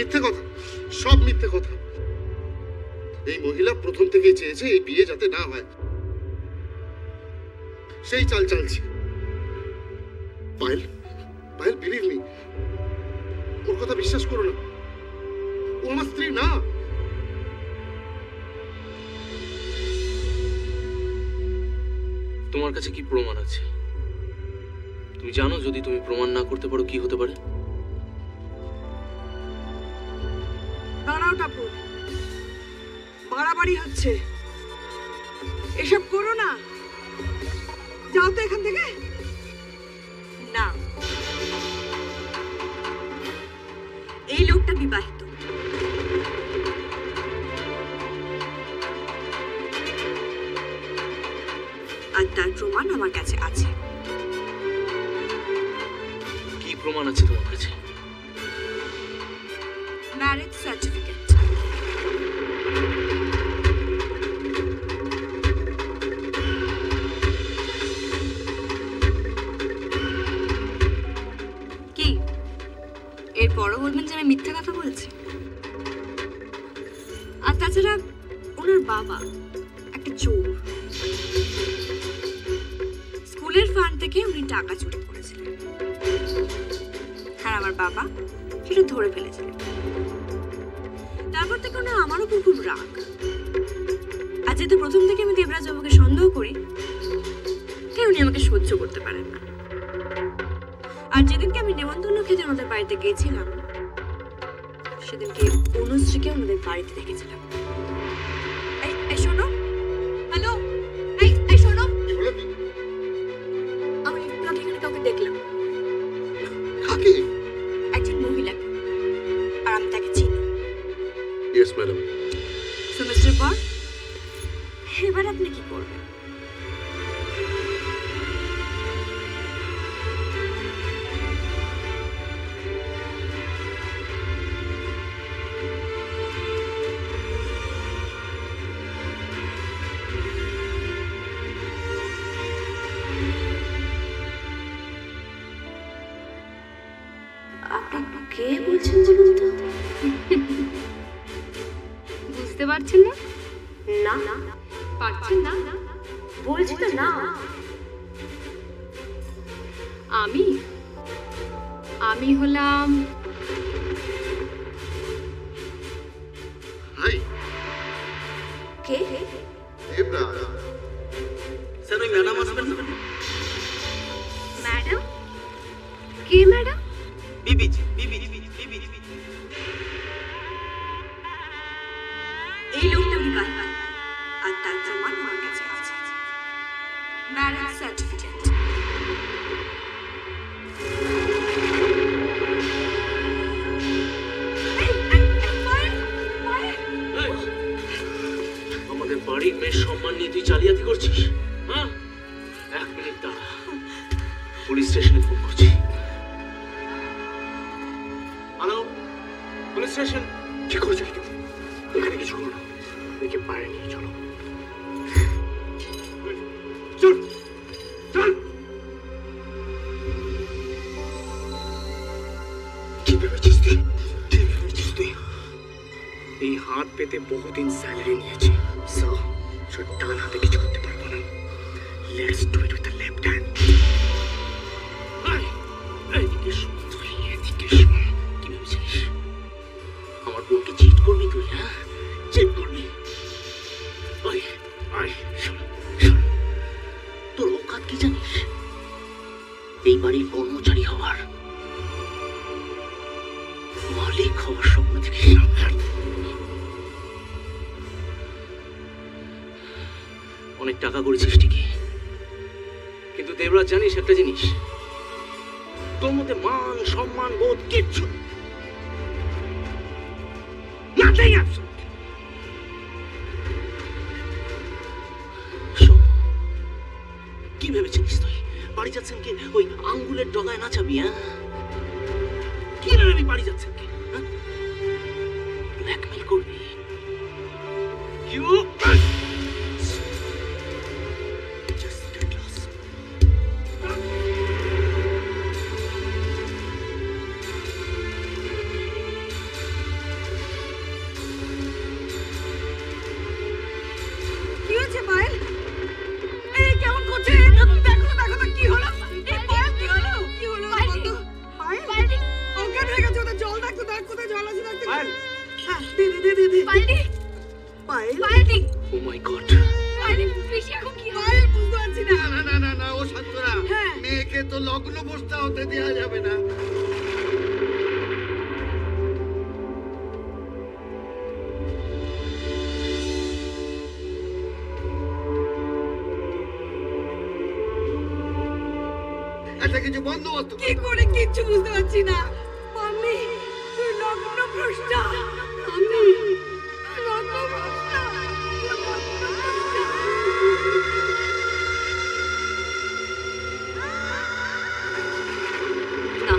মিথ্যে কথা, সব মিথ্যে কথা। এই মহিলা প্রথম থেকেই চেয়েছে এই বিয়ে যাতে না হয়, সেই চাল চালছে। পায়েল, পায়েল বিলিভ মি, ওর কথা বিশ্বাস করো না, ও আমার স্ত্রী না। তোমার কাছে কি প্রমাণ আছে? তুমি জানো যদি তুমি প্রমাণ না করতে পারো কি হতে পারে? দাঁড়াও টাপু, বাড়াবাড়ি হচ্ছে, এসব করো না, যাও তো এখান থেকে। না, এই লোকটা বিবাহিত। আর তার প্রমাণ আমার কাছে আছে। কি প্রমাণ আছে তোমার কাছে? Marriage certificate. কি এরপরও বলবেন যে আমি মিথ্যা কথা বলছি? আর তাছাড়া ওনার বাবা একটা চোর। স্কুলের ফান্ড থেকে উনি টাকা চুরি করেছিলেন, আর আমার বাবা সেটা ধরে ফেলেছিলেন। তারপর থেকে ওনার আমার উপর খুব রাগ। আর যেহেতু প্রথম থেকে আমি দেবরাজ বাবুকে সন্দেহ করি, তাই উনি আমাকে সহ্য করতে পারেন না। আর যেদিনকে আমি নেমন্তন্ন খেতে ওনাদের বাড়িতে গিয়েছিলাম, সেদিনকে অনুশ্রীকে ওনাদের বাড়িতে দেখেছিলাম। এই শোনো, হ্যালো, এই শোনো, কি বলে তুমি? আমি একটু আগে এখানে কাউকে দেখলাম, কাকে? একজন মহিলাকে, আর আমি তাকে চিনি। Yes madam. সো মিস্টার পর, এবার আপনি কি করবেন? আপনি কে বলছেন বলুন তো? বুঝতে পারছেন না? না, পারছেন না? বলছি তো না। আমি হলাম হাই, কে? দেবরাজ। স্যার ওই ম্যাডাম আসবেন না? ম্যাডাম। কে ম্যাডাম? বিবিজি। এই লোকটা বিবাহিত, আর তার প্রমাণ আমার কাছে আছে। Marriage certificate. আমাদের বাড়ির মেয়ের সম্মান নিয়ে তুই জালিয়াতি করছিস? হ্যাঁ, 1 মিনিট দাঁড়া, পুলিশ স্টেশনে ফোন করছি। Hello, police station. কি করেছো কি তুমি? এখানে কিছু করো না, দেখে পায়ে নিয়ে চলো। চল চল। কি ভেবেছিস তুই? কি ভেবেছিস তুই? এই হাত পেতে বহুদিন স্যালারি নিয়েছি, সো ডান হাতে কিছু করতে পারবো না। Let's do it with the left hand. এদিকে শোন তুই, এদিকে শোন। কি ভেবেছিস আমার বউকে চিট করবি তুই? হ্যাঁ, চিট করবি? ওই আয়, শোন শোন, তোর অকাত কি জানিস? এই বাড়ির কর্মচারী হওয়ার, মালিক হওয়ার স্বপ্ন থেকে অনেক টাকা করেছিস ঠিকই, কিন্তু দেবরাজ জানিস একটা জিনিস, তোর মধ্যে মান সম্মান বোধ কিচ্ছু নেই। Nothing absolutely. শোন, কি ভেবেছিস তুই বাড়ি যাচ্ছেন কি ওই আঙ্গুলের ডগায় নাচাবি? হ্যাঁ, কি ভেবে বাড়ি যাচ্ছেন কি? ব্ল্যাকমেল করবি? You just get lost. পাইলি পায়েল পাইলি ও মাই গড, পাইলি পিসি এখন কি হবে? পায়েল বুঝতে পারছি না। না না না না ও শান্তরা, হ্যাঁ। মেয়েকে তো লগ্ন বসতে হতে দেওয়া যাবে না। একটা কিছু বন্দোবস্ত কি করে কিচ্ছু বুঝতে পারছি না। আমি তুই লগ্ন ভ্রষ্টা। আমি লগ্ন ভ্রষ্টা। না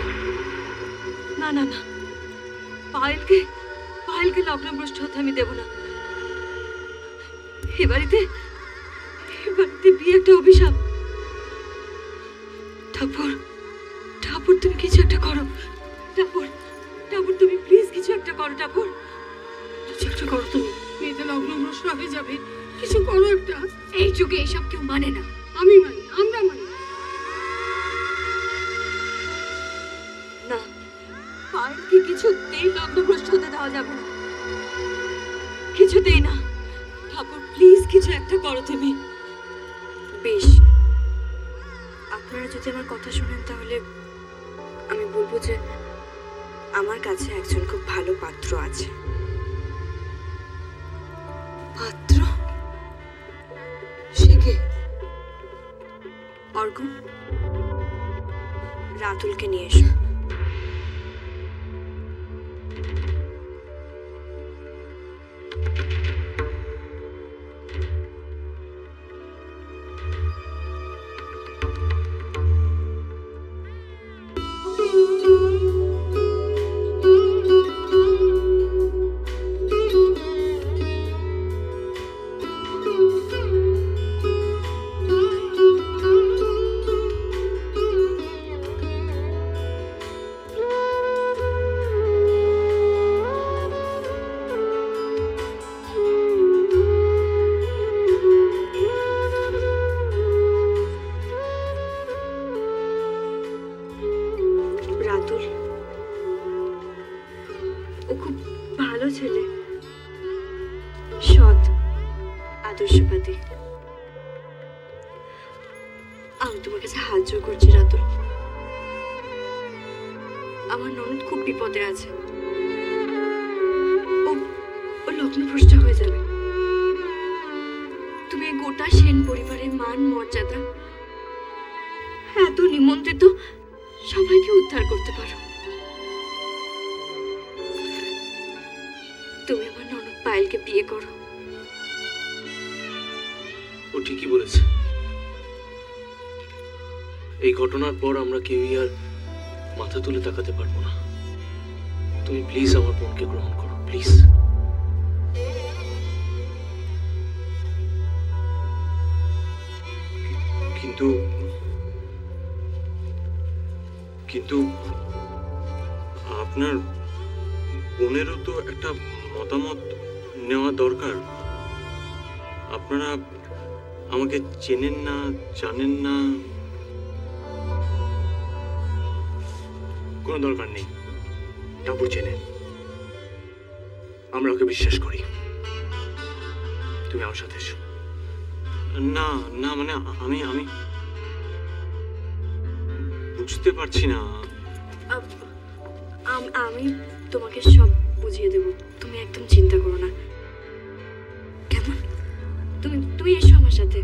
না না না, পায়েলকে লগ্নভ্রষ্ট হতে আমি দেব না। এ বাড়িতে বিয়ে একটা অভিশাপ। ঠাকুর তুমি কিছু একটা করো। ঠাকুর তুমি প্লিজ কিছু একটা করো। ঠাকুর কিছু একটা করো তুমি। মেয়েটা লগ্ন ভ্রষ্ট হয়ে যাবে, কিছু করো একটা। এই যুগে এসব কেউ মানে না, আমি মানি, আমরা মানি। না, পায়েলকে কিছুতেই লগ্নভ্রষ্ট হতে দেওয়া যাবে না, কিছুতেই না। ঠাকুর প্লিজ কিছু একটা করো তুমি। বেশ, আপনারা যদি আমার কথা শোনেন তাহলে আমি বলবো যে আমার কাছে একজন খুব ভালো পাত্র আছে। পাত্র? সে কে? অর্ঘ্য, রাতুলকে নিয়ে এসো। রাতুল, ও খুব ভালো ছেলে, সৎ, আদর্শবাদী। আমি তোমার কাছে হাত জোড় করছি রাতুল, আমার ননদ খুব বিপদে আছে। ও লগ্নভ্রষ্ট হয়ে যাবে। তুমি এই গোটা সেন পরিবারের মান মর্যাদা, এত নিমন্ত্রিত সবাইকে উদ্ধার করতে পারো। তুমি আমার ননদ পায়েলকে বিয়ে করো। ও ঠিকই বলেছে। এই ঘটনার পর আমরা কেউই আর মাথা তুলে তাকাতে পারবো না। তুমি প্লিজ আমার বোনকে গ্রহণ করো, প্লিজ। কিন্তু কিন্তু আপনার বোনেরও তো একটা মতামত নেওয়া দরকার। আপনারা আমাকে চেনেন না, জানেন না। কোনো দরকার নেই, ঠাকুর চেনে, আমরা ওকে বিশ্বাস করি। তুমি আমার সাথে এসো। না না, মানে আমি বুঝতে পারছি না। আমি তোমাকে সব বুঝিয়ে দেব, তুমি একদম চিন্তা করো না। কেমন? তুমি এসো আমার সাথে।